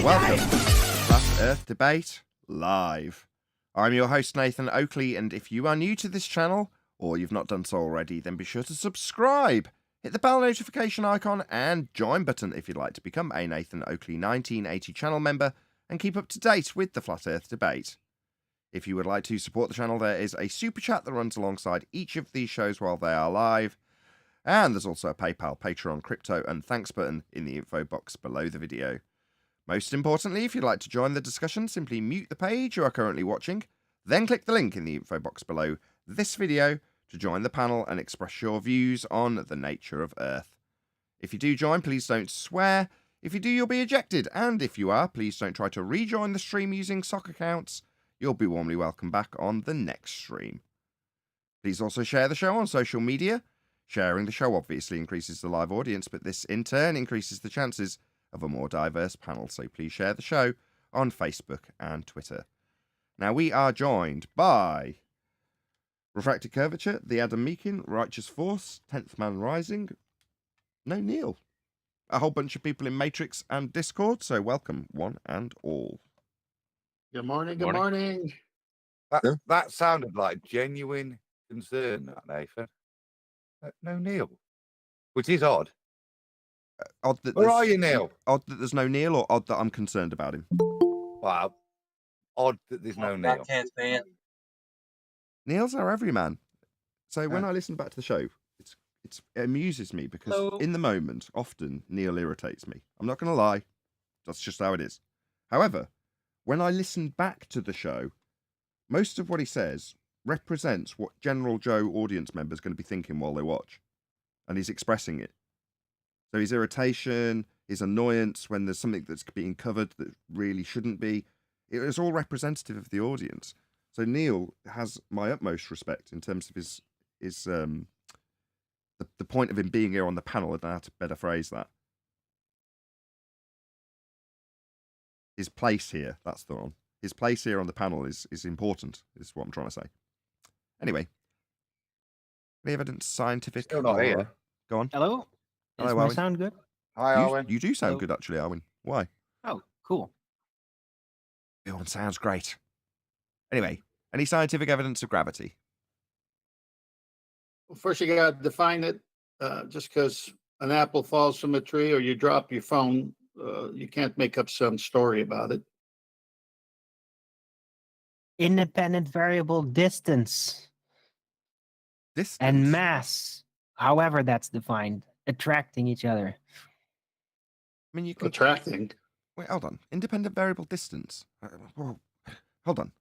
Welcome to Flat Earth Debate Live. I'm your host, Nathan Oakley, and if you are new to this channel, or you've not done so already, then be sure to subscribe. Hit the bell notification icon and join button if you'd like to become a Nathan Oakley 1980 channel member and keep up to date with the Flat Earth Debate. If you would like to support the channel, there is a super chat that runs alongside each of these shows while they are live. And there's also a PayPal, Patreon, crypto, and thanks button in the info box below the video. Most importantly, if you'd like to join the discussion, simply mute the page you are currently watching, then click the link in the info box below this video to join the panel and express your views on the nature of Earth. If you do join, please don't swear. If you do, you'll be ejected. And if you are, please don't try to rejoin the stream using sock accounts. You'll be warmly welcome back on the next stream. Please also share the show on social media. Sharing the show obviously increases the live audience, but this in turn increases the chances of a more diverse panel, so please share the show on Facebook and Twitter. Now we are joined by Refracted Curvature, The Adam Meakin, Righteous Force, 10th Man Rising, no Neil, a whole bunch of people in Matrix and Discord, so welcome one and all. Good morning, good morning. That sounded like genuine concern, that, Nathan. No Neil, which is odd. Odd that Where are you, Neil? Odd that there's no Neil, or odd that I'm concerned about him? Wow. Odd that there's no Neil. Neil's our everyman. So when I listen back to the show, it amuses me because in the moment, often Neil irritates me. I'm not going to lie. That's just how it is. However, when I listen back to the show, most of what he says represents what General Joe audience members are going to be thinking while they watch. And he's expressing it. So his irritation, his annoyance when there's something that's being covered that really shouldn't be, it is all representative of the audience. So Neil has my utmost respect in terms of his the point of him being here on the panel. I don't know how to better phrase that. His place here, that's the one. His place here on the panel is important, is what I'm trying to say. Anyway, any evidence scientific? Still not here. Go on. Hello? Hello, Does my Arwen. sound good? Hi, Owen. You do sound Hello. good, actually, Arwen. Why? Oh, cool. Everyone sounds great. Anyway, any scientific evidence of gravity? Well, first, you got to define it. Just because an apple falls from a tree or you drop your phone, you can't make up some story about it. Independent variable distance Distance? and mass, however that's defined, attracting each other. I mean, you can... Attracting. Wait, hold on. Independent variable distance. Whoa. Hold on.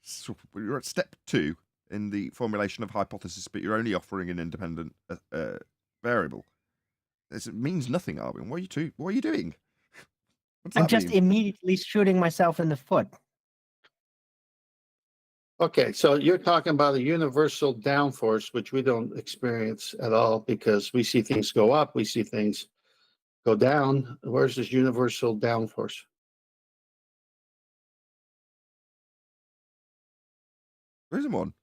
So you're at step 2 in the formulation of hypothesis, but you're only offering an independent variable. It means nothing, Arwen. What are you doing? What's I'm that just mean? immediately shooting myself in the foot. Okay, so you're talking about a universal downforce, which we don't experience at all because we see things go up, we see things go down. Where's this universal downforce? There isn't one.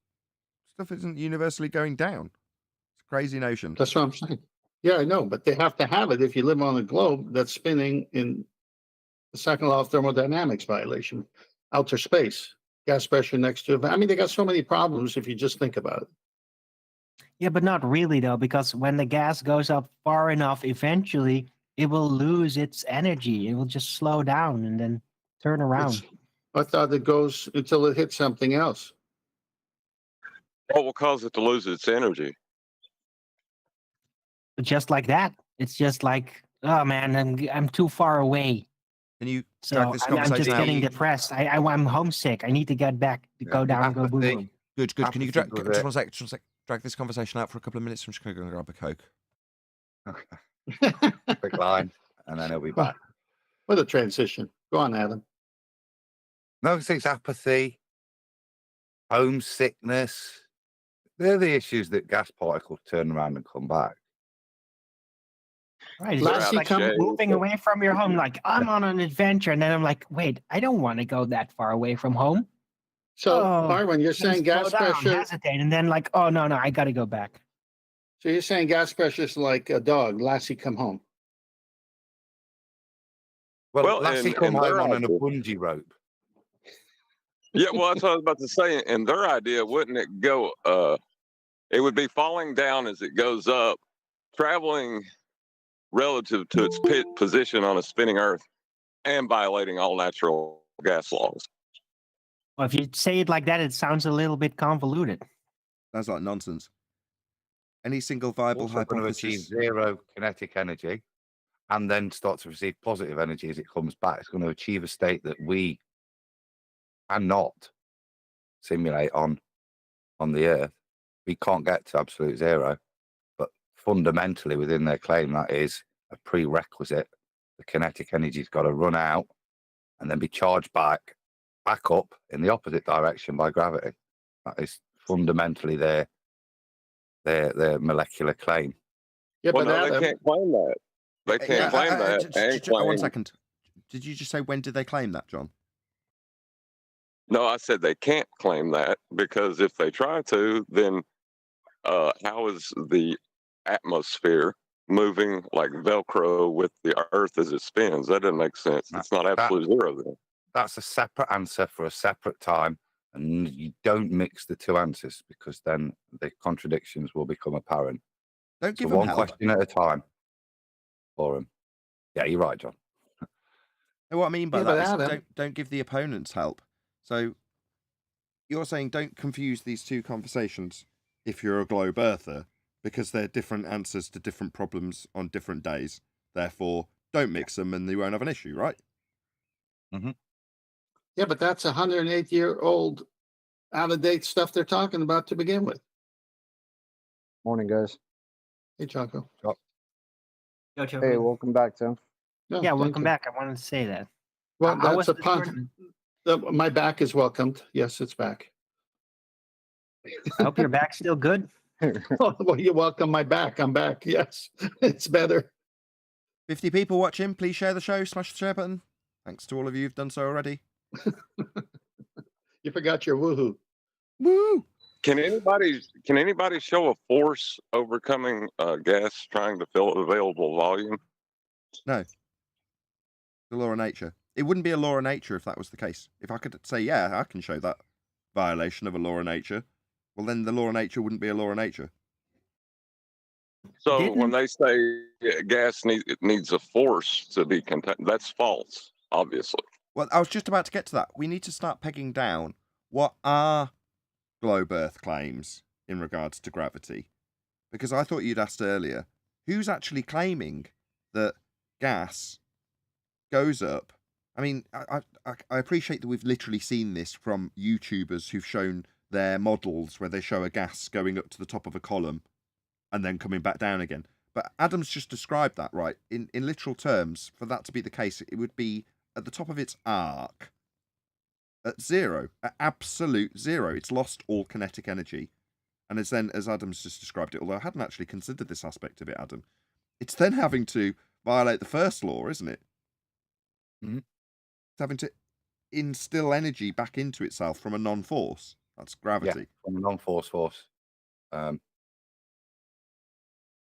Stuff isn't universally going down. It's a crazy notion. That's what I'm saying. Yeah, I know, but they have to have it if you live on a globe that's spinning in the second law of thermodynamics violation, outer space, gas pressure next to it. I mean, they got so many problems if you just think about it. Yeah, but not really, though, because when the gas goes up far enough, eventually it will lose its energy. It will just slow down and then turn around. I thought it goes until it hits something else. What will cause it to lose its energy? Just like that. It's just like, oh man, I'm too far away. Can you So drag this I'm just conversation getting out? depressed. I'm homesick. I need to get back, to go down and go boom apathy. boom. Good. Can you Apathy was just one sec, drag this conversation out for a couple of minutes? I'm just going to go and grab a Coke. Quick line, and then he'll be back. What a transition. Go on, Adam. No, it's apathy, homesickness. They're the issues that gas particles turn around and come back. Right. It's Last just you like come- moving away from your home. Like, I'm on an adventure. And then I'm like, wait, I don't want to go that far away from home. So, Oh, Arwen, you're saying Slow gas down, pressure. hesitate, and then like, oh, no, I got to go back. So you're saying gas pressure is like a dog. Lassie, come home. Well, Lassie and come their home on a idea- bungee rope. Yeah, well, that's what I was about to say. In their idea, wouldn't it go? It would be falling down as it goes up, traveling relative to its position on a spinning Earth, and violating all natural gas laws. Well, if you say it like that, it sounds a little bit convoluted. Sounds like nonsense. Any single viable Also going to achieve hypothesis? zero kinetic energy, and then start to receive positive energy as it comes back. It's going to achieve a state that we cannot simulate on the Earth. We can't get to absolute zero, but fundamentally within their claim, that is a prerequisite. The kinetic energy's got to run out and then be charged back up in the opposite direction by gravity. That is fundamentally their molecular claim. Yeah, Well, but no, they Adam, can't claim that. They can't claim that. And One claim, second. Did you just say when did they claim that, John? no, I said they can't claim that because if they try to, then how is the atmosphere moving like Velcro with the Earth as it spins? That doesn't make sense. It's not absolute zero then. That's a separate answer for a separate time, and you don't mix the two answers because then the contradictions will become apparent. Don't So give them one help. question at a time for them. Yeah, you're right, John. And what I mean by Yeah, but that is Adam- don't give the opponents help. So you're saying don't confuse these two conversations if you're a globe earther, because they're different answers to different problems on different days. Therefore, don't mix them and you won't have an issue, right? yeah, but that's 108-year-old out-of-date stuff they're talking about to begin with. Morning, guys. Hey, Chaco. Hey, welcome back, Tim. No, Yeah, thank welcome you. back. I wanted to say that. Well, How was that's a the punt. tournament? My back is welcomed. Yes, it's back. I hope your back's still good. Well, you welcome my back. I'm back. Yes, it's better. 50 people watching, please share the show, smash the share button. Thanks to all of you who've done so already. You forgot your woohoo. Woo! Can anybody show a force overcoming gas trying to fill available volume? The law of nature. It wouldn't be a law of nature if that was the case. If I could say, yeah, I can show that violation of a law of nature, well, then the law of nature wouldn't be a law of nature. So Didn't- when they say gas needs a force to be contained, that's false, obviously. Well, I was just about to get to that. We need to start pegging down what are globe Earth claims in regards to gravity. Because I thought you'd asked earlier, who's actually claiming that gas goes up? I mean, I appreciate that we've literally seen this from YouTubers who've shown their models where they show a gas going up to the top of a column and then coming back down again. But Adam's just described that, right? In literal terms, for that to be the case, it would be at the top of its arc at zero, at absolute zero. It's lost all kinetic energy. And as Adam's just described it, although I hadn't actually considered this aspect of it, Adam, it's then having to violate the first law, isn't it? Mhm. It's having to instill energy back into itself from a non-force. That's gravity. From a non-force force.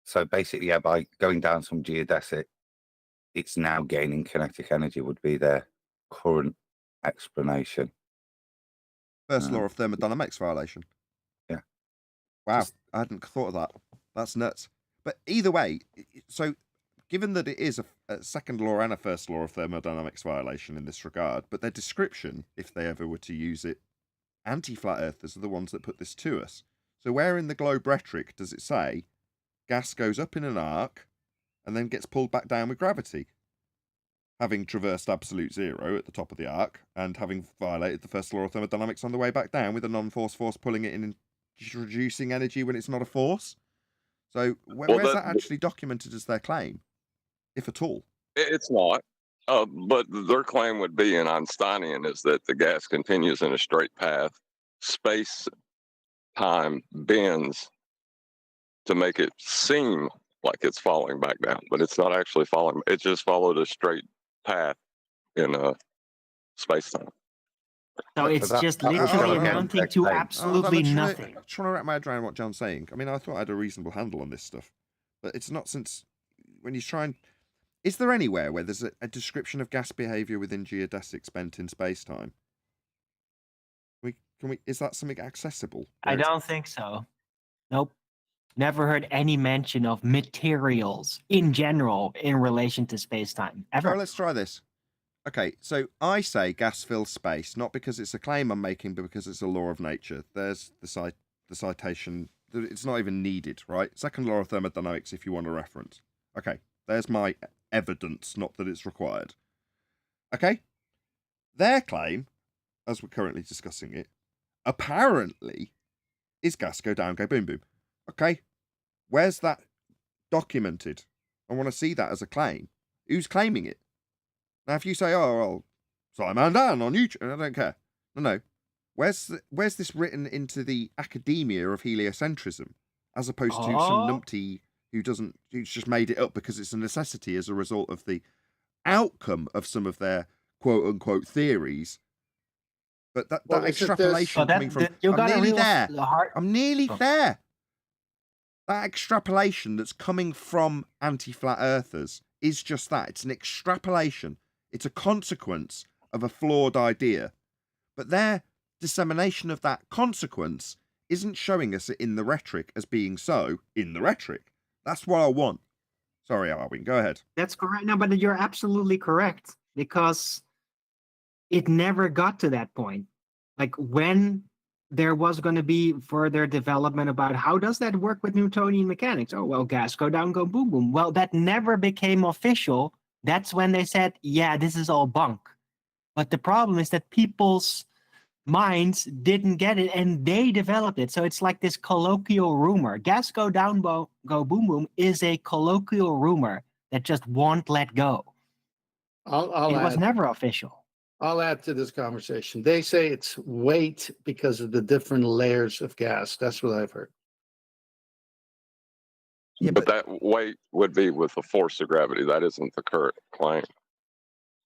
So basically, yeah, by going down some geodesic, it's now gaining kinetic energy would be their current explanation. First law of thermodynamics violation. Yeah. Wow, Just- I hadn't thought of that. That's nuts. But either way, so given that it is a second law and a first law of thermodynamics violation in this regard, but their description, if they ever were to use it, anti-flat earthers are the ones that put this to us. So where in the globe rhetoric does it say gas goes up in an arc and then gets pulled back down with gravity, having traversed absolute zero at the top of the arc and having violated the first law of thermodynamics on the way back down with a non-force force pulling it in and reducing energy when it's not a force? So where's that actually documented as their claim, if at all? It's not. But their claim would be in Einsteinian is that the gas continues in a straight path. Space-time bends to make it seem like it's falling back down, but it's not actually falling. It just followed a straight path in space-time. So it's that- just that was literally relevant amounting to to their claim. absolutely nothing. I'm trying to wrap my head around what John's saying. I mean, I thought I had a reasonable handle on this stuff, but it's not, since when he's trying. Is there anywhere where there's a description of gas behavior within geodesics bent in space-time? Is that something accessible? I don't think so. Nope. Never heard any mention of materials in general in relation to space-time ever. Oh, let's try this. Okay, so I say gas fills space, not because it's a claim I'm making, but because it's a law of nature. There's the citation. It's not even needed, right? Second law of thermodynamics, if you want a reference. Okay, there's my evidence, not that it's required. Okay, their claim, as we're currently discussing it, apparently is gas go down, go boom, boom. Okay, where's that documented? I want to see that as a claim. Who's claiming it? Now, if you say, "Oh, well, Simon Dan on YouTube," I don't care. No. Where's this written into the academia of heliocentrism, as opposed to some numpty who's just made it up because it's a necessity as a result of the outcome of some of their quote unquote theories. But that extrapolation coming from I'm nearly there. That extrapolation that's coming from anti-flat earthers is just that. It's an extrapolation. It's a consequence of a flawed idea. But their dissemination of that consequence isn't showing us it in the rhetoric as being so in the rhetoric. That's what I want. Sorry, Alwyn, go ahead. That's correct. No, but you're absolutely correct, because it never got to that point. Like, when there was going to be further development about how does that work with Newtonian mechanics? Oh, well, gas go down, go boom, boom. Well, that never became official. That's when they said, yeah, this is all bunk. But the problem is that people's minds didn't get it and they developed it. So it's like this colloquial rumor. Gas go down, go boom, boom is a colloquial rumor that just won't let go. It was never official. I'll add to this conversation. They say it's weight because of the different layers of gas. That's what I've heard. Yeah, but that weight would be with the force of gravity. That isn't the current claim.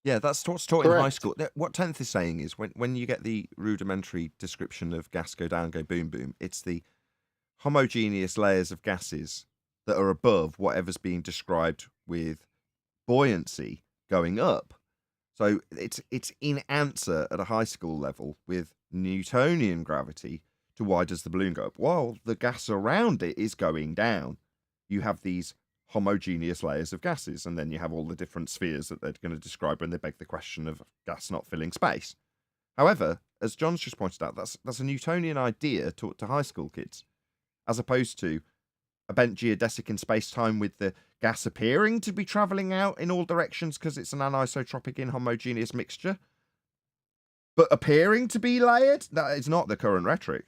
Yeah, that's what's taught in high school. What 10th is saying is when you get the rudimentary description of gas go down, go boom, boom, it's the homogeneous layers of gases that are above whatever's being described with buoyancy going up. So it's in answer at a high school level with Newtonian gravity to why does the balloon go up? Well, the gas around it is going down. You have these homogeneous layers of gases, and then you have all the different spheres that they're going to describe when they beg the question of gas not filling space. However, as John's just pointed out, that's a Newtonian idea taught to high school kids, as opposed to a bent geodesic in space-time with the gas appearing to be travelling out in all directions because it's an anisotropic inhomogeneous mixture, but appearing to be layered. That is not the current rhetoric.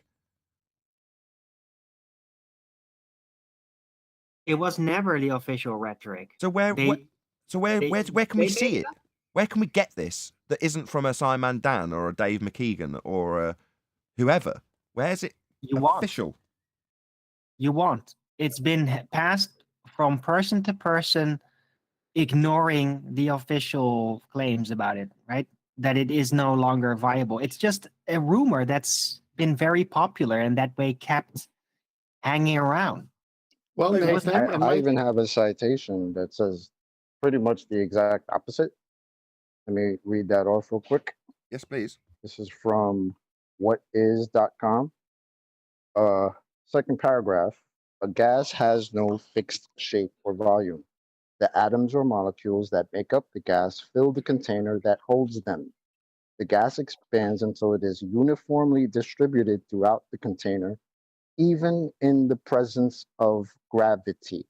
It was never the official rhetoric. So where can we see it? Where can we get this that isn't from a Simon Dan or a Dave McKeegan or whoever? Where's it official? You want. It's been passed from person to person, ignoring the official claims about it, right? That it is no longer viable. It's just a rumor that's been very popular and that way kept hanging around. Well, Nathan, I even have a citation that says pretty much the exact opposite. Let me read that off real quick. Yes, please. This is from whatis.com. Second paragraph. A gas has no fixed shape or volume. The atoms or molecules that make up the gas fill the container that holds them. The gas expands until it is uniformly distributed throughout the container, even in the presence of gravity.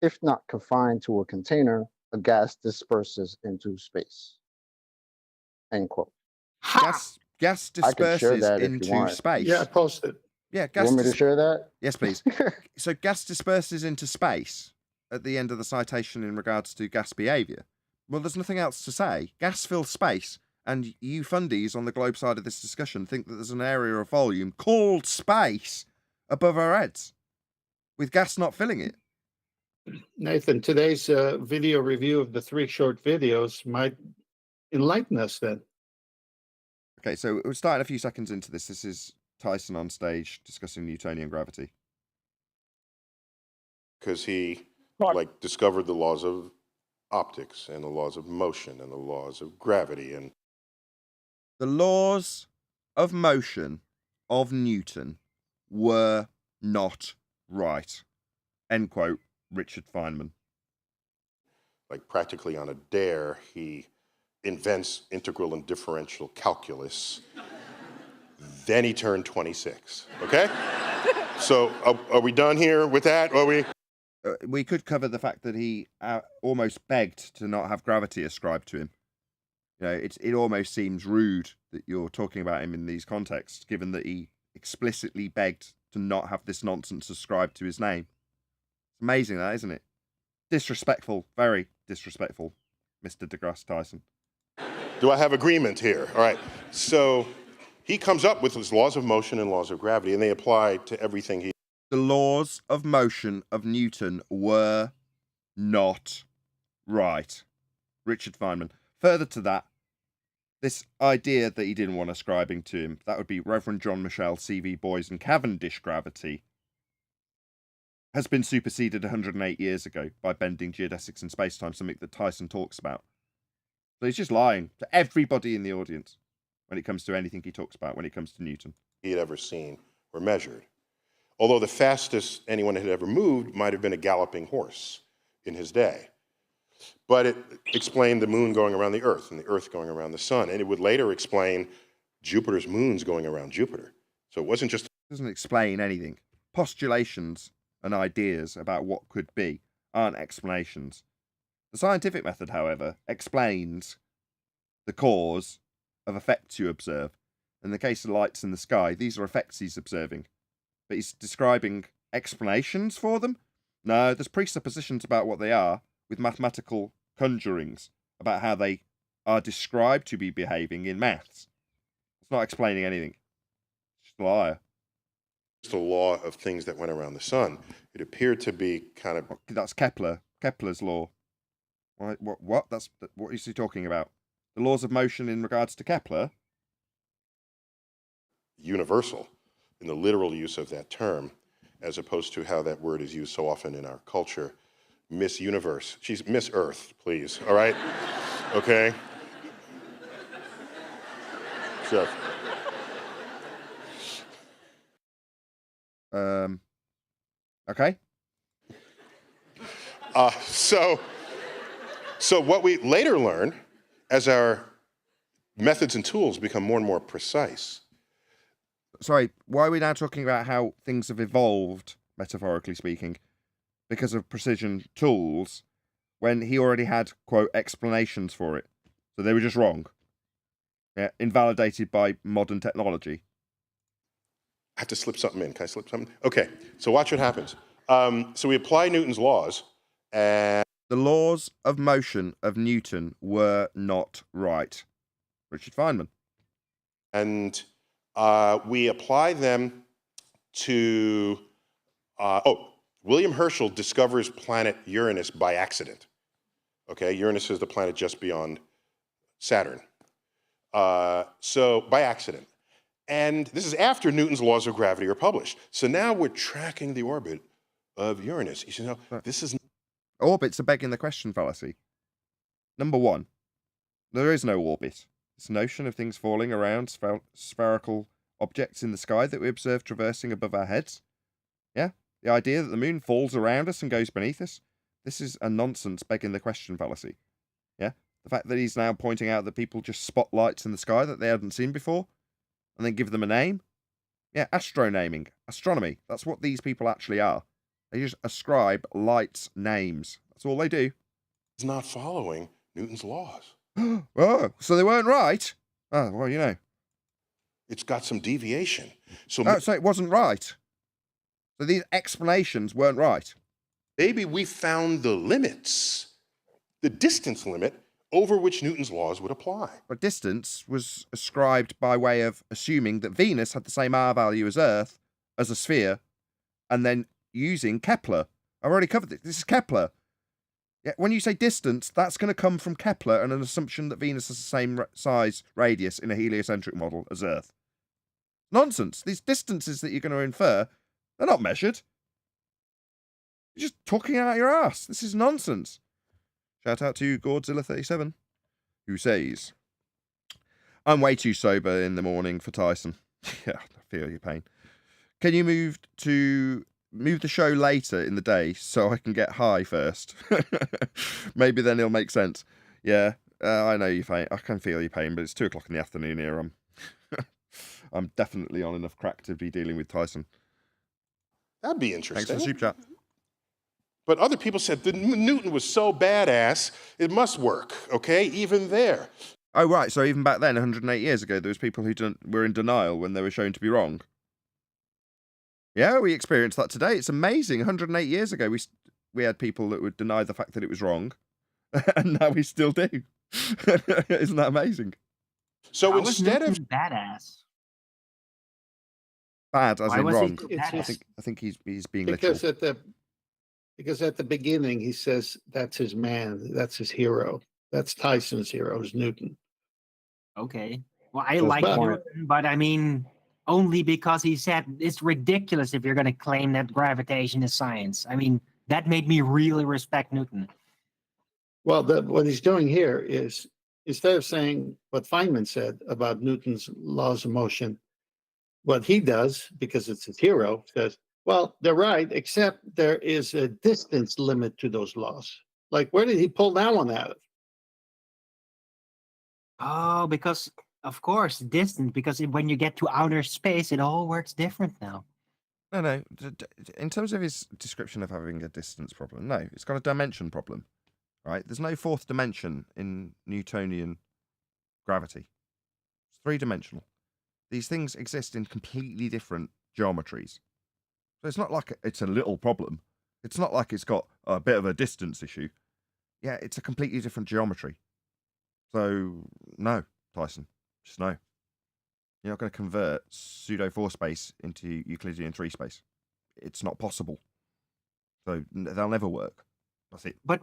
If not confined to a container, a gas disperses into space. End quote. Gas disperses into space. Yeah, post it. Yeah, gas. You want me to share that? Yes, please. So gas disperses into space at the end of the citation in regards to gas behaviour. Well, there's nothing else to say. Gas fills space, and you fundies on the globe side of this discussion think that there's an area of volume called space above our heads, with gas not filling it. Nathan, today's video review of the 3 short videos might enlighten us then. Okay, so we're starting a few seconds into this. This is Tyson on stage discussing Newtonian gravity. Because he discovered the laws of optics and the laws of motion and the laws of gravity and The laws of motion of Newton were not right. End quote, Richard Feynman. like practically on a dare, he invents integral and differential calculus. Then he turned 26, okay? So are we done here with that? Are we? We could cover the fact that he almost begged to not have gravity ascribed to him. You know, it almost seems rude that you're talking about him in these contexts, given that he explicitly begged to not have this nonsense ascribed to his name. It's amazing, that, isn't it? Disrespectful, very disrespectful, Mr. deGrasse Tyson. Do I have agreement here? All right. So he comes up with his laws of motion and laws of gravity, and they apply to everything he. The laws of motion of Newton were not right. Richard Feynman. Further to that, this idea that he didn't want ascribing to him, that would be Reverend John Michell, C.V. Boys and Cavendish gravity, has been superseded 108 years ago by bending geodesics in space-time, something that Tyson talks about. So he's just lying to everybody in the audience when it comes to anything he talks about, when it comes to Newton. He had ever seen or measured. Although the fastest anyone had ever moved might have been a galloping horse in his day. But it explained the moon going around the Earth and the Earth going around the sun. And it would later explain Jupiter's moons going around Jupiter. So it wasn't just. It doesn't explain anything. Postulations and ideas about what could be aren't explanations. The scientific method, however, explains the cause of effects you observe. In the case of lights in the sky, these are effects he's observing. But he's describing explanations for them? No, there's presuppositions about what they are, with mathematical conjurings about how they are described to be behaving in maths. It's not explaining anything. It's just a liar. The law of things that went around the sun. It appeared to be kind of. That's Kepler's law. What? What is he talking about? The laws of motion in regards to Kepler? Universal in the literal use of that term, as opposed to how that word is used so often in our culture. Miss Universe. She's Miss Earth, please. All right? Okay? Sure. Okay. So what we later learn, as our methods and tools become more and more precise. Sorry, why are we now talking about how things have evolved, metaphorically speaking, because of precision tools, when he already had, quote, explanations for it? So they were just wrong. Yeah, invalidated by modern technology. I have to slip something in. Can I slip something? Okay, so watch what happens. So we apply Newton's laws, and the laws of motion of Newton were not right. Richard Feynman. And we apply them to, William Herschel discovers planet Uranus by accident. Okay, Uranus is the planet just beyond Saturn. So by accident. And this is after Newton's laws of gravity are published. So now we're tracking the orbit of Uranus. You should know, this is. Orbits are begging the question fallacy. Number one, there is no orbit. This notion of things falling around spherical objects in the sky that we observe traversing above our heads. Yeah, the idea that the moon falls around us and goes beneath us. This is a nonsense begging the question fallacy. Yeah, the fact that he's now pointing out that people just spot lights in the sky that they hadn't seen before, and then give them a name. Yeah, astronaming, astronomy. That's what these people actually are. They just ascribe lights names. That's all they do. It's not following Newton's laws. Oh, so they weren't right? Oh, well, you know. It's got some deviation. So it wasn't right. So these explanations weren't right. Maybe we found the limits, the distance limit over which Newton's laws would apply. But distance was ascribed by way of assuming that Venus had the same R value as Earth, as a sphere, and then using Kepler. I've already covered this. This is Kepler. Yeah, when you say distance, that's going to come from Kepler and an assumption that Venus has the same size radius in a heliocentric model as Earth. Nonsense. These distances that you're going to infer, they're not measured. You're just talking out your ass. This is nonsense. Shout out to Godzilla37, who says, I'm way too sober in the morning for Tyson. Yeah, I feel your pain. Can you move the show later in the day so I can get high first? Maybe then it'll make sense. Yeah, I know your pain. I can feel your pain, but it's 2 o'clock in the afternoon here. I'm definitely on enough crack to be dealing with Tyson. That'd be Thanks interesting. for the super chat. But other people said that Newton was so badass, it must work, okay? Even there. Oh, right. So even back then, 108 years ago, there was people who were in denial when they were shown to be wrong. Yeah, we experienced that today. It's amazing. 108 years ago, we had people that would deny the fact that it was wrong, and now we still do. Isn't that amazing? So How was instead of Newton badass? Bad, as Why in was he wrong. so It's badass? I think he's being literal. Because at the beginning he says that's his man, that's his hero, that's Tyson's hero, is Newton. Okay. Well, I Just like bad. Newton, but I mean, only because he said it's ridiculous if you're going to claim that gravitation is science. I mean, that made me really respect Newton. Well, what he's doing here is instead of saying what Feynman said about Newton's laws of motion, what he does, because it's his hero, says, well, they're right, except there is a distance limit to those laws. Like, where did he pull that one out of? Oh, because of course, distance. Because when you get to outer space, it all works different now. No. In terms of his description of having a distance problem, no, it's got a dimension problem, right? There's no fourth dimension in Newtonian gravity. It's 3-dimensional. These things exist in completely different geometries. So it's not like it's a little problem. It's not like it's got a bit of a distance issue. Yeah, it's a completely different geometry. So, no, Tyson, just no. You're not going to convert pseudo 4 space into Euclidean 3 space. It's not possible. So they'll never work. That's it. But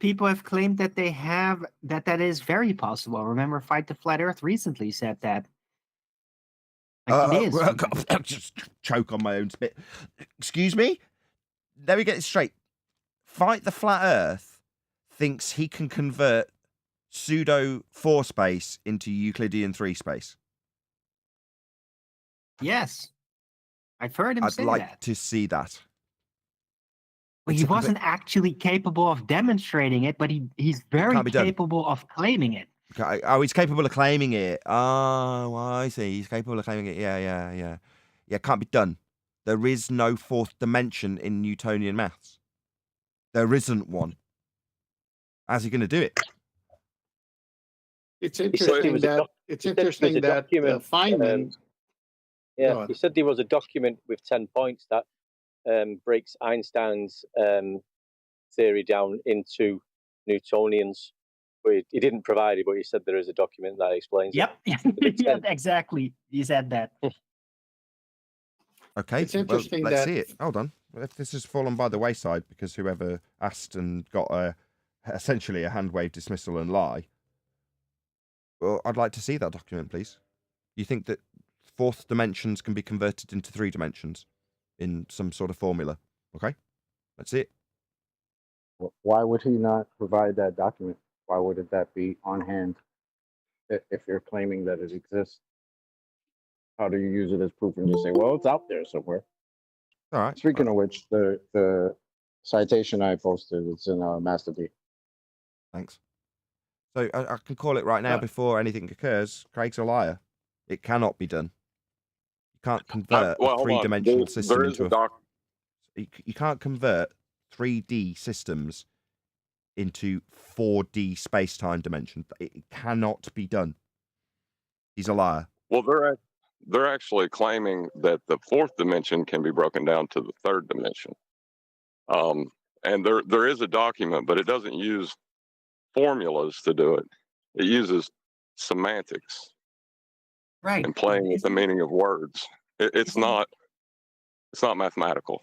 people have claimed that they have that is very possible. Remember, Fight the Flat Earth recently said that. Like it is. Just choke on my own spit. Excuse me? Let me get this straight. Fight the Flat Earth thinks he can convert pseudo 4 space into Euclidean 3 space. Yes, I've heard him I'd say like that. to see that. Well, he wasn't actually capable of demonstrating it, but he's very can't be done. capable of claiming it. Okay. Oh, he's capable of claiming it. Oh, I see. He's capable of claiming it. Yeah. Yeah, can't be done. There is no fourth dimension in Newtonian maths. There isn't one. How's he going to do it? It's interesting that Feynman. Yeah, he said there was a document with 10 points that breaks Einstein's theory down into Newtonians. But he didn't provide it, but he said there is a document that explains Yep, it. yeah, exactly. He said that. Okay, It's interesting let's that- see it. Hold on. If this has fallen by the wayside because whoever asked and got essentially a hand wave dismissal and lie, well, I'd like to see that document, please. You think that fourth dimensions can be converted into 3 dimensions in some sort of formula? Okay, let's see it. Why would he not provide that document? Why wouldn't that be on hand if you're claiming that it exists? How do you use it as proof and just say, well, it's out there somewhere? All right. Speaking of which, the citation I posted, it's in Master D. Thanks. So I can call it right now before anything occurs. Craig's a liar. It cannot be done. You can't convert Well, a hold on. 3-dimensional system There is into a doc. You can't convert 3D systems into 4D space-time dimension. It cannot be done. He's a liar. Well, they're actually claiming that the 4th dimension can be broken down to the 3rd dimension. And there is a document, but it doesn't use formulas to do it. It uses semantics Right. and playing with the meaning of words. It's not mathematical.